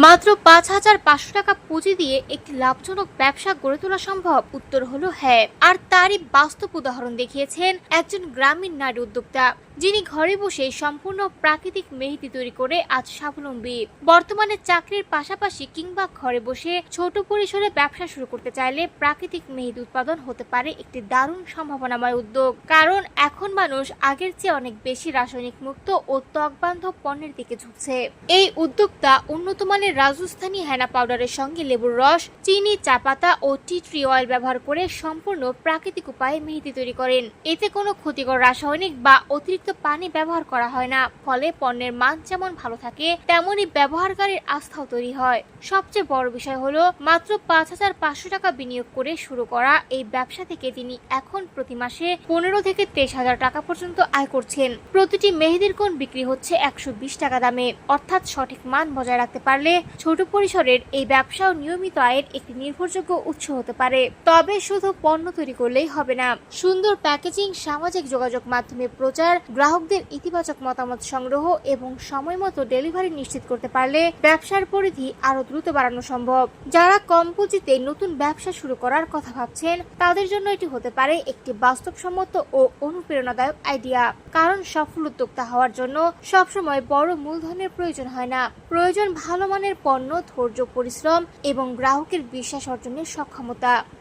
মাত্র ৫,৫০০ টাকা পুঁজি দিয়ে একটি লাভজনক ব্যবসা গড়ে তোলা সম্ভব? উত্তর হলো হ্যাঁ। আর তারই বাস্তব উদাহরণ দেখিয়েছেন একজন গ্রামীণ নারী উদ্যোক্তা, যিনি ঘরে বসে সম্পূর্ণ প্রাকৃতিক মেহেদি তৈরি করে আজ স্বাবলম্বী। বর্তমানে চাকরির পাশাপাশি কিংবা ঘরে বসে ছোট পরিসরে ব্যবসা শুরু করতে চাইলে প্রাকৃতিক মেহেদি উৎপাদন হতে পারে একটি দারুণ সম্ভাবনাময় উদ্যোগ। কারণ এখন মানুষ আগের চেয়ে অনেক বেশি রাসায়নিক মুক্ত ও ত্বকবান্ধব পণ্যের দিকে ঝুঁকছে। এই উদ্যোক্তা উন্নত মানের রাজস্থানী হেনা পাউডারের সঙ্গে লেবুর রস, চিনি, চা পাতা ও টি ট্রি অয়েল ব্যবহার করে সম্পূর্ণ প্রাকৃতিক উপায়ে মেহেদি তৈরি করেন। এতে কোনো ক্ষতিকর রাসায়নিক বা অতিরিক্ত পানি ব্যবহার করা হয় না, ফলে পণ্যের মান যেমন ভালো থাকে তেমনি ব্যবহারকারীর আস্থাও তৈরি হয়। সবচেয়ে বড় বিষয় হলো মাত্র ৫,৫০০ টাকা বিনিয়োগ করে শুরু করা এই ব্যবসা থেকে তিনি এখন প্রতি মাসে ১৫ থেকে ২৩,০০০ টাকা পর্যন্ত আয় করছেন। প্রতিটি মেহেদির কোণ বিক্রি হচ্ছে ১২০ টাকা দামে। অর্থাৎ সঠিক মান বজায় রাখতে পারলে ছোট পরিসরের এই ব্যবসাও নিয়মিত আয়ের একটি নির্ভরযোগ্য উৎস হতে পারে। তবে শুধু পণ্য তৈরি করলেই হবে না, সুন্দর প্যাকেজিং, সামাজিক যোগাযোগ মাধ্যমে প্রচার, গ্রাহকদের ইতিবাচক মতামত সংগ্রহ এবং সময়মতো ডেলিভারি নিশ্চিত করতে পারলে ব্যবসার পরিধি আরো দ্রুত বাড়ানো সম্ভব। যারা কম পুঁজিতে নতুন ব্যবসা শুরু করার কথা ভাবছেন, তাদের জন্য এটি হতে পারে একটি বাস্তবসম্মত ও অনুপ্রেরণাদায়ক আইডিয়া। কারণ সফল উদ্যোক্তা হওয়ার জন্য সবসময় বড় মূলধনের প্রয়োজন হয় না, প্রয়োজন ভালো মানের পণ্য, ধৈর্য, পরিশ্রম এবং গ্রাহকের বিশ্বাস অর্জনের সক্ষমতা।